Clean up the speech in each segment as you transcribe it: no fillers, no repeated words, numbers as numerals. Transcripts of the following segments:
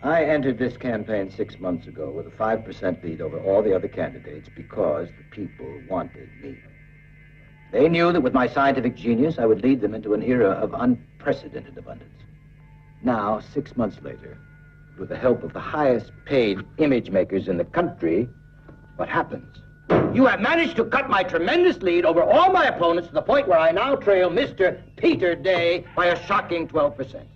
I entered this campaign 6 months ago with a 5% lead over all the other candidates because the people wanted me. They knew that with my scientific genius, I would lead them into an era of unprecedented abundance. Now, 6 months later, with the help of the highest paid image makers in the country, what happens? You have managed to cut my tremendous lead over all my opponents to the point where I now trail Mr. Peter Day by a shocking 12%.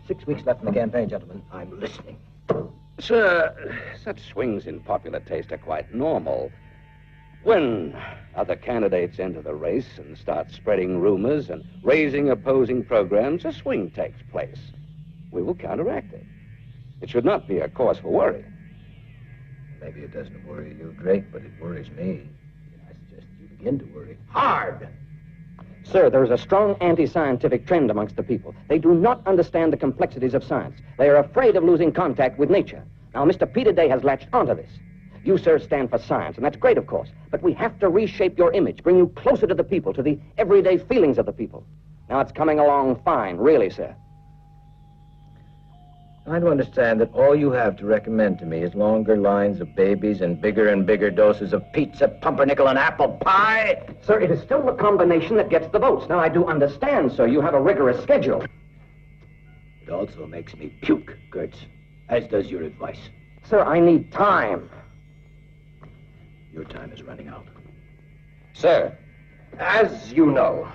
6 weeks left in the campaign, gentlemen. I'm listening. Sir, such swings in popular taste are quite normal. When other candidates enter the race and start spreading rumors and raising opposing programs, a swing takes place. We will counteract it. It should not be a cause for worry. Maybe it doesn't worry you, Drake, but it worries me. I suggest you begin to worry hard. Sir, there is a strong anti-scientific trend amongst the people. They do not understand the complexities of science. They are afraid of losing contact with nature. Now, Mr. Peter Day has latched onto this. You, sir, stand for science, and that's great, of course. But we have to reshape your image, bring you closer to the people, to the everyday feelings of the people. Now, it's coming along fine, really, sir. I do understand that all you have to recommend to me is longer lines of babies and bigger doses of pizza, pumpernickel, and apple pie. Sir, it is still the combination that gets the votes. Now, I do understand, sir, you have a rigorous schedule. It also makes me puke, Gertz, as does your advice. Sir, I need time. Your time is running out. Sir, as you know,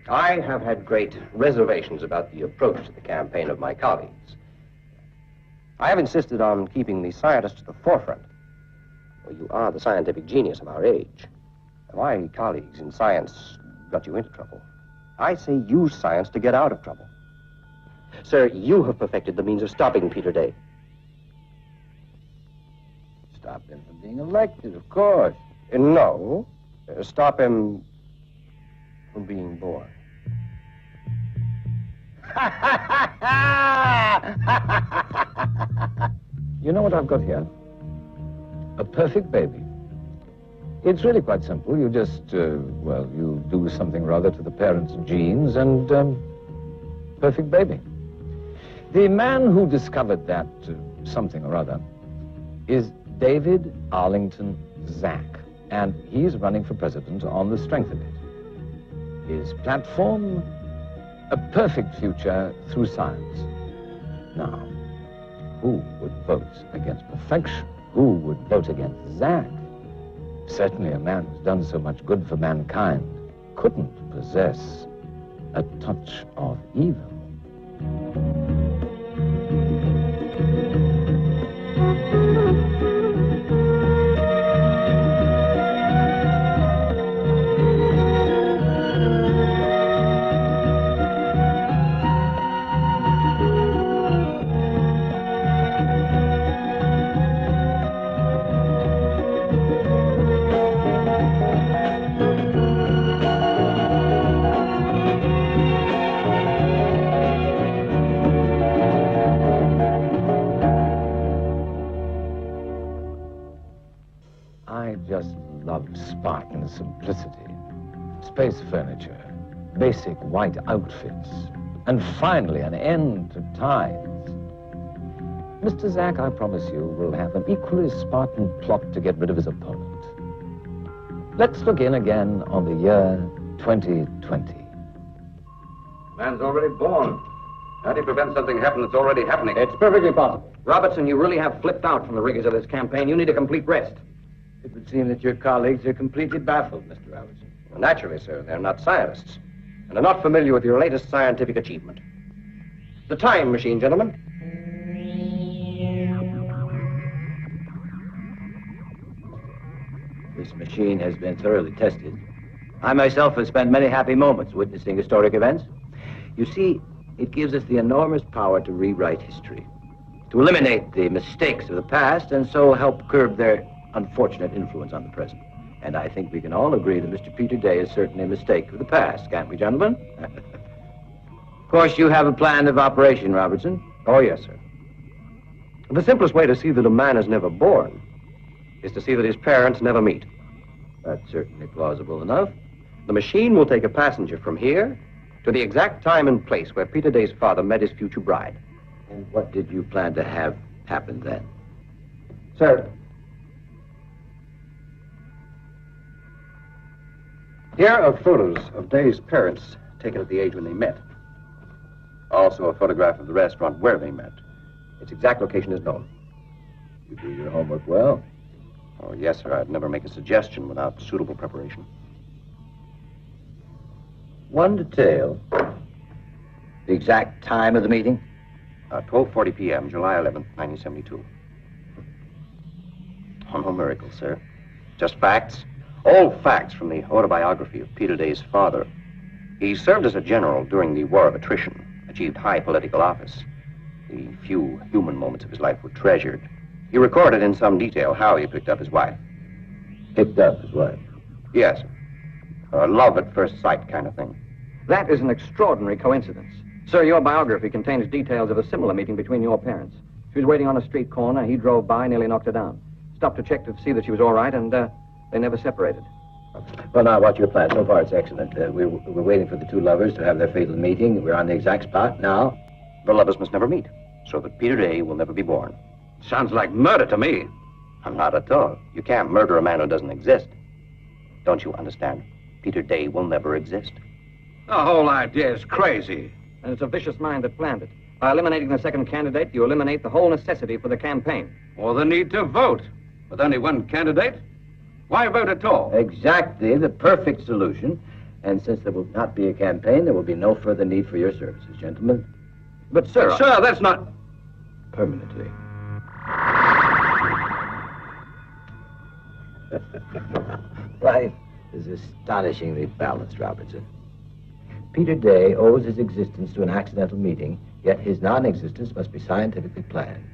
I have had great reservations about the approach to the campaign of my colleagues. I have insisted on keeping the scientists to the forefront. Well, you are the scientific genius of our age. My colleagues in science got you into trouble. I say use science to get out of trouble. Sir, you have perfected the means of stopping Peter Day. Stop him from being elected, of course. No, stop him from being born. You know what I've got here? A perfect baby. It's really quite simple. You just, you do something rather to the parents' genes and, perfect baby. The man who discovered that something or other is David Arlington Zack, and he's running for president on the strength of it. His platform, a perfect future through science. Now, who would vote against perfection? Who would vote against Zack? Certainly a man who's done so much good for mankind couldn't possess a touch of evil. Spartan simplicity, space furniture, basic white outfits, and finally an end to tithes. Mr. Zack, I promise you, will have an equally Spartan plot to get rid of his opponent. Let's look in again on the year 2020. Man's already born. How do you prevent something happening that's already happening? It's perfectly possible. Robertson, you really have flipped out from the rigors of this campaign. You need a complete rest. It would seem that your colleagues are completely baffled, Mr. Robertson. Well, naturally, sir, they're not scientists, and are not familiar with your latest scientific achievement. The time machine, gentlemen. This machine has been thoroughly tested. I myself have spent many happy moments witnessing historic events. You see, it gives us the enormous power to rewrite history, to eliminate the mistakes of the past, and so help curb their unfortunate influence on the present. And I think we can all agree that Mr. Peter Day is certainly a mistake of the past, can't we, gentlemen? Of course, you have a plan of operation, Robertson. Oh, yes, sir. The simplest way to see that a man is never born is to see that his parents never meet. That's certainly plausible enough. The machine will take a passenger from here to the exact time and place where Peter Day's father met his future bride. And what did you plan to have happen then? Sir, here are photos of Day's parents taken at the age when they met. Also a photograph of the restaurant where they met. Its exact location is known. You do your homework well. Oh, yes, sir. I'd never make a suggestion without suitable preparation. One detail. The exact time of the meeting? 12:40 p.m., July 11th, 1972. Oh, no miracle, sir. Just facts. All facts from the autobiography of Peter Day's father. He served as a general during the War of Attrition, achieved high political office. The few human moments of his life were treasured. He recorded in some detail how he picked up his wife. Picked up his wife? Yes. A love at first sight kind of thing. That is an extraordinary coincidence. Sir, your biography contains details of a similar meeting between your parents. She was waiting on a street corner. He drove by, nearly knocked her down. Stopped to check to see that she was all right, and they never separated. Well, now, what's your plan? So far, it's excellent. We're waiting for the two lovers to have their fatal meeting. We're on the exact spot now. The lovers must never meet, so that Peter Day will never be born. Sounds like murder to me. Not at all. You can't murder a man who doesn't exist. Don't you understand? Peter Day will never exist. The whole idea is crazy. And it's a vicious mind that planned it. By eliminating the second candidate, you eliminate the whole necessity for the campaign. Or the need to vote. With only one candidate, why vote at all? Exactly, the perfect solution. And since there will not be a campaign, there will be no further need for your services, gentlemen. But, sir... Sir, that's not... Permanently. Life is astonishingly balanced, Robertson. Peter Day owes his existence to an accidental meeting, yet his non-existence must be scientifically planned.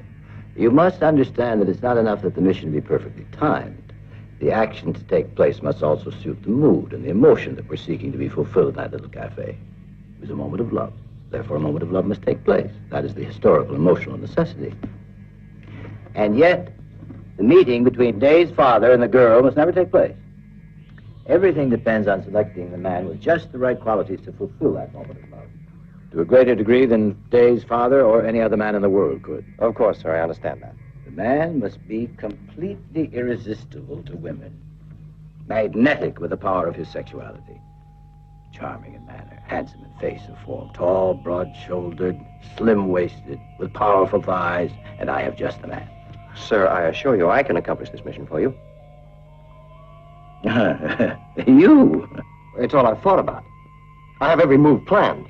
You must understand that it's not enough that the mission be perfectly timed. The action to take place must also suit the mood and the emotion that we're seeking to be fulfilled in that little cafe. It was a moment of love. Therefore, a moment of love must take place. That is the historical, emotional necessity. And yet, the meeting between Day's father and the girl must never take place. Everything depends on selecting the man with just the right qualities to fulfill that moment of love. To a greater degree than Day's father or any other man in the world could. Of course, sir, I understand that. The man must be completely irresistible to women. Magnetic with the power of his sexuality. Charming in manner, handsome in face and form, tall, broad-shouldered, slim-waisted, with powerful thighs, and I have just the man. Sir, I assure you I can accomplish this mission for you. You? It's all I've thought about. I have every move planned.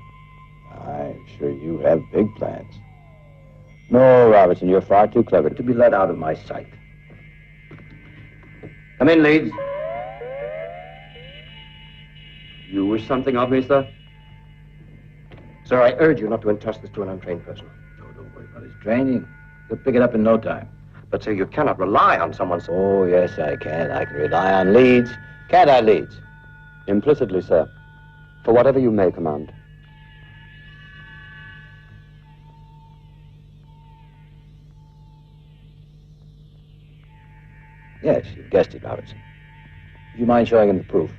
I'm sure you have big plans. No, Robertson, you're far too clever to be let out of my sight. Come in, Leeds. You wish something of me, sir? Sir, I urge you not to entrust this to an untrained person. Oh, don't worry about his training. He'll pick it up in no time. But, sir, you cannot rely on someone so... Oh, yes, I can. I can rely on Leeds. Can't I, Leeds? Implicitly, sir. For whatever you may command. Yes, you've guessed it, Robertson. Would you mind showing him the proof?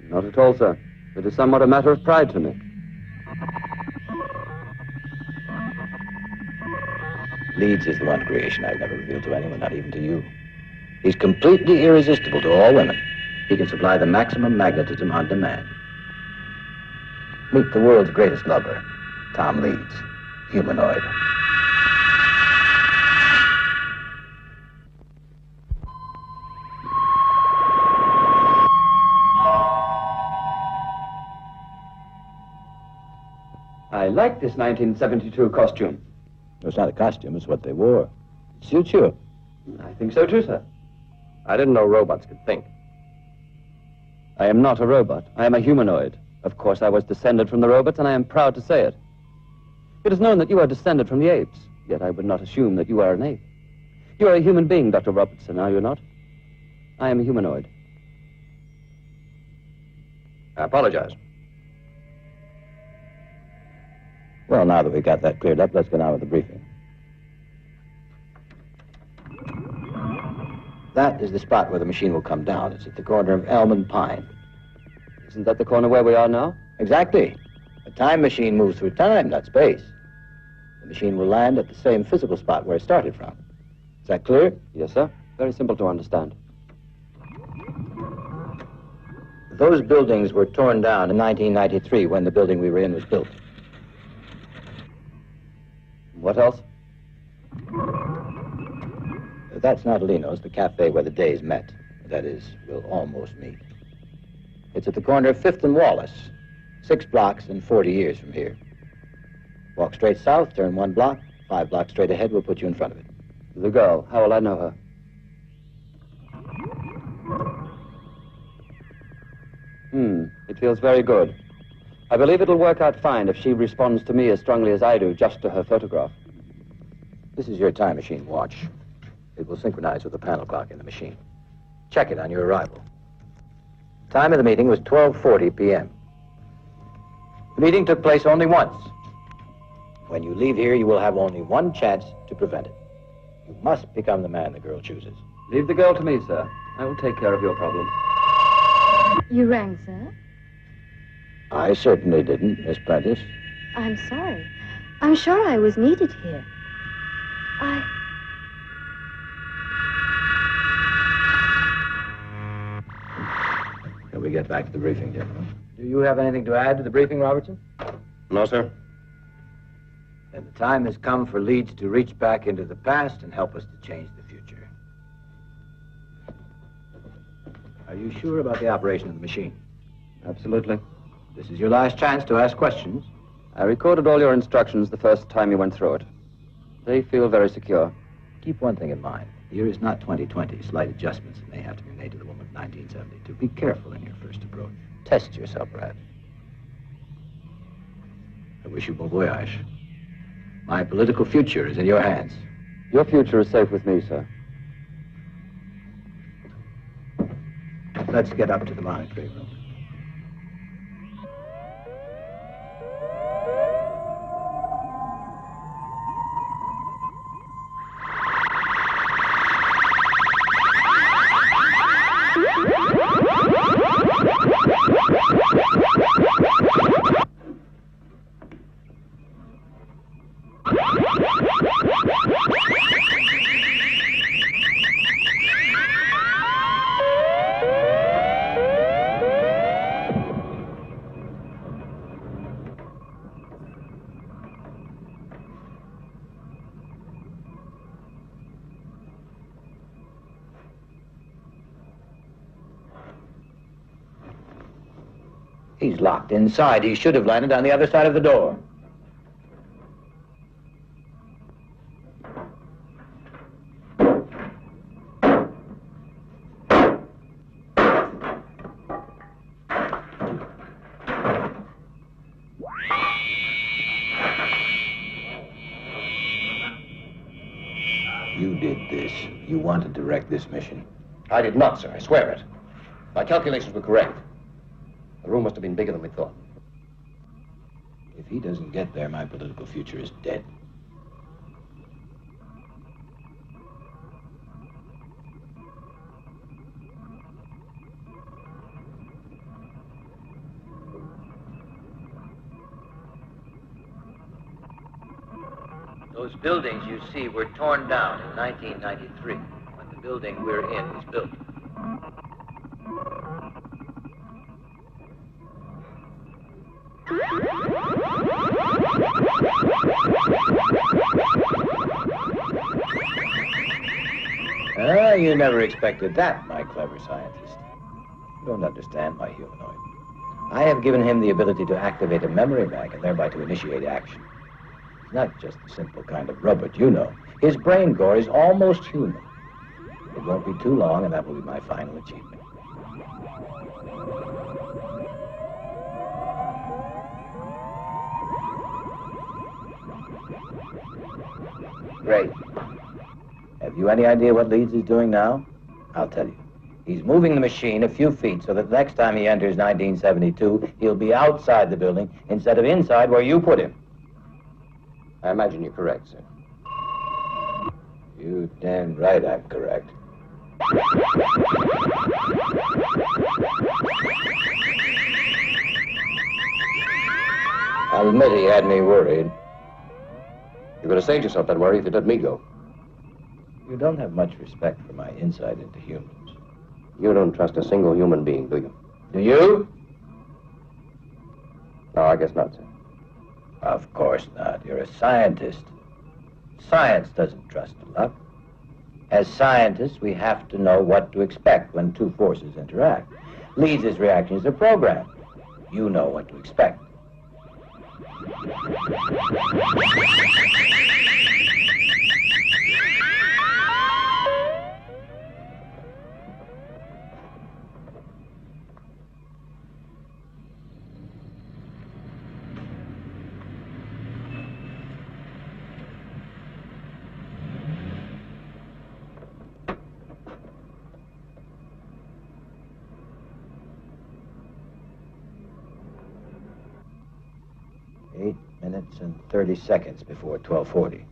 Not at all, sir. It is somewhat a matter of pride to me. Leeds is the one creation I've never revealed to anyone, not even to you. He's completely irresistible to all women. He can supply the maximum magnetism on demand. Meet the world's greatest lover, Tom Leeds, humanoid. I like this 1972 costume. It's not a costume, it's what they wore. It suits you. I think so too, sir. I didn't know robots could think. I am not a robot. I am a humanoid. Of course, I was descended from the robots, and I am proud to say it. It is known that you are descended from the apes, yet I would not assume that you are an ape. You are a human being, Dr. Robertson, are you not? I am a humanoid. I apologize. Well, now that we've got that cleared up, let's get on with the briefing. That is the spot where the machine will come down. It's at the corner of Elm and Pine. Isn't that the corner where we are now? Exactly. A time machine moves through time, not space. The machine will land at the same physical spot where it started from. Is that clear? Yes, sir. Very simple to understand. Those buildings were torn down in 1993 when the building we were in was built. What else? That's not Lino's, the cafe where the Days met. That is, will almost meet. It's at the corner of 5th and Wallace, 6 blocks and 40 years from here. Walk straight south, turn 1 block, 5 blocks straight ahead, we'll put you in front of it. The girl, how will I know her? It feels very good. I believe it'll work out fine if she responds to me as strongly as I do, just to her photograph. This is your time machine watch. It will synchronize with the panel clock in the machine. Check it on your arrival. Time of the meeting was 12:40 p.m. The meeting took place only once. When you leave here, you will have only one chance to prevent it. You must become the man the girl chooses. Leave the girl to me, sir. I will take care of your problem. You rang, sir? I certainly didn't, Miss Prentice. I'm sorry. I'm sure I was needed here. Shall we get back to the briefing, gentlemen? Do you have anything to add to the briefing, Robertson? No, sir. Then the time has come for Leeds to reach back into the past and help us to change the future. Are you sure about the operation of the machine? Absolutely. This is your last chance to ask questions. I recorded all your instructions the first time you went through it. They feel very secure. Keep one thing in mind. The year is not 2020. Slight adjustments may have to be made to the woman of 1972. Be careful in your first approach. Test yourself, perhaps. I wish you bon voyage. My political future is in your hands. Your future is safe with me, sir. Let's get up to the monitoring room. He's locked inside. He should have landed on the other side of the door. You did this. You wanted to wreck this mission. I did not, sir. I swear it. My calculations were correct. The room must have been bigger than we thought. If he doesn't get there, my political future is dead. Those buildings you see were torn down in 1993, when the building we're in was built. You never expected that, my clever scientist. You don't understand my humanoid. I have given him the ability to activate a memory bank and thereby to initiate action. It's not just a simple kind of robot, you know. His brain core is almost human. It won't be too long, and that will be my final achievement. Great. Have you any idea what Leeds is doing now? I'll tell you. He's moving the machine a few feet so that the next time he enters 1972, he'll be outside the building instead of inside where you put him. I imagine you're correct, sir. You damn right I'm correct. I'll admit he had me worried. You're going to save yourself that worry if you let me go. You don't have much respect for my insight into humans. You don't trust a single human being, do you? Do you? No, I guess not, sir. Of course not. You're a scientist. Science doesn't trust to luck. As scientists, we have to know what to expect when two forces interact. Leeds' reaction is a program. You know what to expect. And 30 seconds before 12:40. It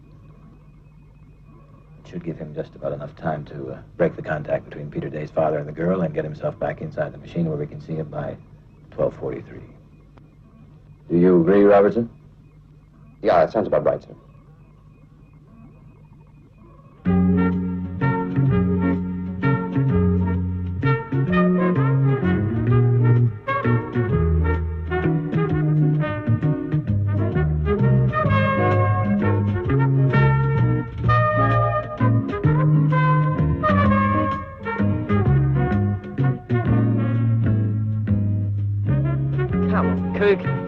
should give him just about enough time to break the contact between Peter Day's father and the girl and get himself back inside the machine where we can see him by 12:43. Do you agree, Robertson? Yeah, that sounds about right, sir.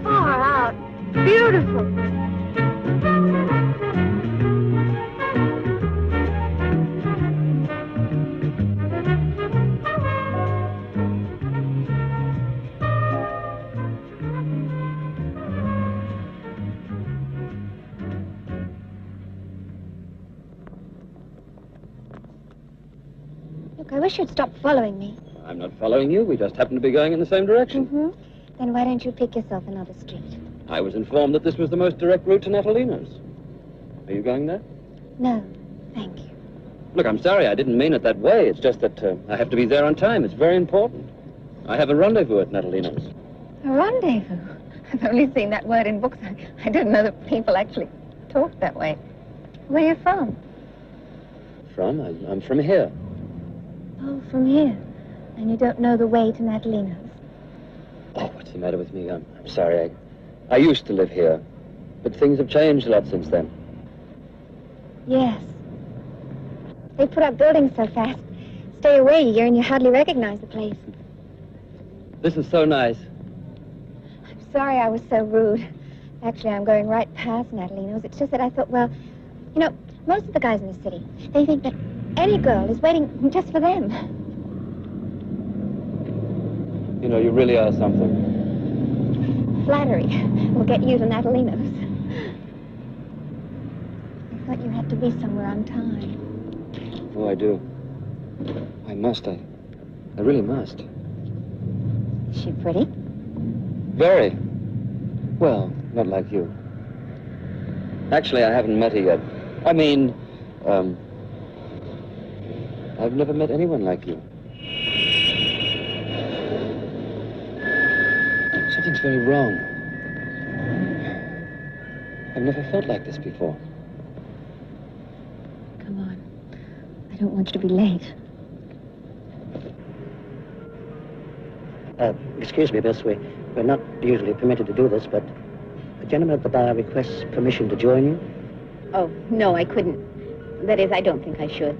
Far out. Beautiful. Look, I wish you'd stop following me. I'm not following you. We just happen to be going in the same direction. Mm-hmm. Then why don't you pick yourself another street? I was informed that this was the most direct route to Natalina's. Are you going there? No, thank you. Look, I'm sorry. I didn't mean it that way. It's just that I have to be there on time. It's very important. I have a rendezvous at Natalina's. A rendezvous? I've only seen that word in books. I didn't know that people actually talked that way. Where are you from? I'm from here. Oh, from here. And you don't know the way to Natalina's? Oh, what's the matter with me? I'm sorry. I used to live here, but things have changed a lot since then. Yes. They put up buildings so fast. Stay away a year and you hardly recognize the place. This is so nice. I'm sorry I was so rude. Actually, I'm going right past Natalino's. It's just that I thought, well, you know, most of the guys in the city, they think that any girl is waiting just for them. You know, you really are something. Flattery will get you to Natalino's. I thought you had to be somewhere on time. Oh, I do. I must. I really must. Is she pretty? Very. Well, not like you. Actually, I haven't met her yet. I mean, I've never met anyone like you. Something's very wrong. I've never felt like this before. Come on. I don't want you to be late. Excuse me, miss. We're not usually permitted to do this, but the gentleman at the bar requests permission to join you. Oh, no, I couldn't. That is, I don't think I should.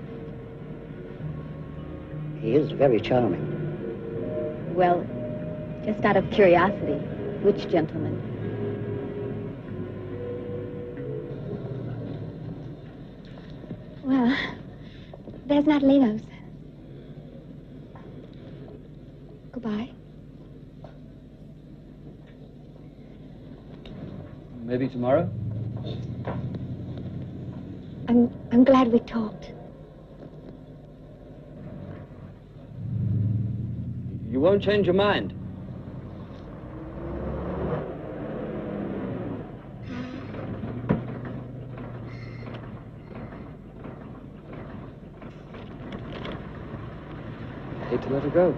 He is very charming. Well, just out of curiosity, which gentleman? Well, there's Natalino's. Goodbye. Maybe tomorrow? I'm glad we talked. You won't change your mind. I hate to let her go.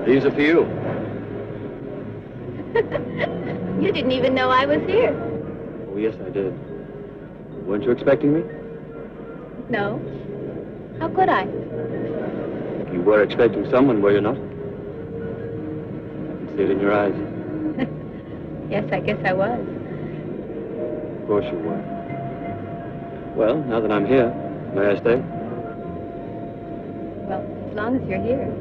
These are for you. You didn't even know I was here. Oh, yes, I did. Weren't you expecting me? No. How could I? You were expecting someone, were you not? I can see it in your eyes. Yes, I guess I was. Of course you were. Well, now that I'm here, may I stay? Well, as long as you're here.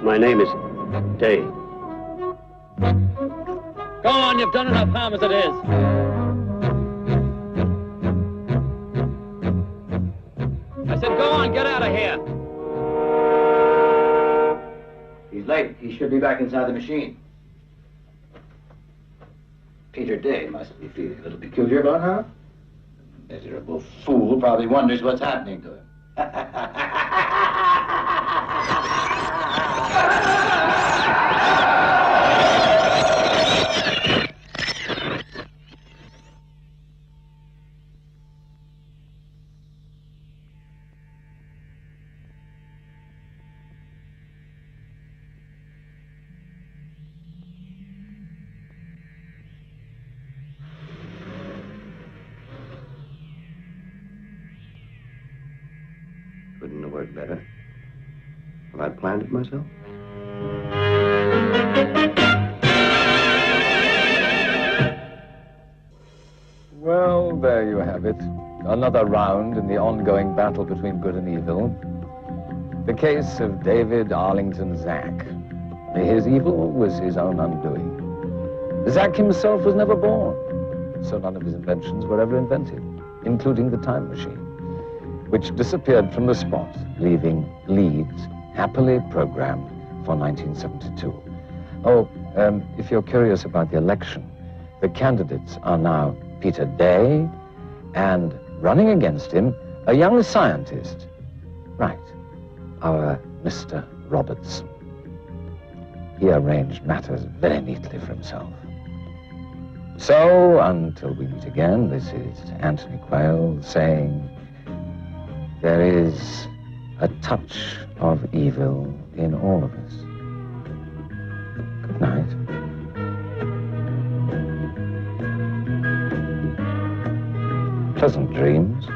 My name is Daly. Go on, you've done enough harm as it is. I said, go on, get out of here. He's late. He should be back inside the machine. Peter Day must be feeling a little peculiar about now. The miserable fool probably wonders what's happening to him. Couldn't have worked better. Have I planned it myself? Well, there you have it. Another round in the ongoing battle between good and evil. The case of David Arlington Zack. His evil was his own undoing. Zack himself was never born, so none of his inventions were ever invented, including the time machine, which disappeared from the spot, leaving Leeds happily programmed for 1972. Oh, if you're curious about the election, the candidates are now Peter Day and, running against him, a young scientist. Right, our Mr. Robertson. He arranged matters very neatly for himself. So, until we meet again, this is Anthony Quayle saying, there is a touch of evil in all of us. Good night. Pleasant dreams.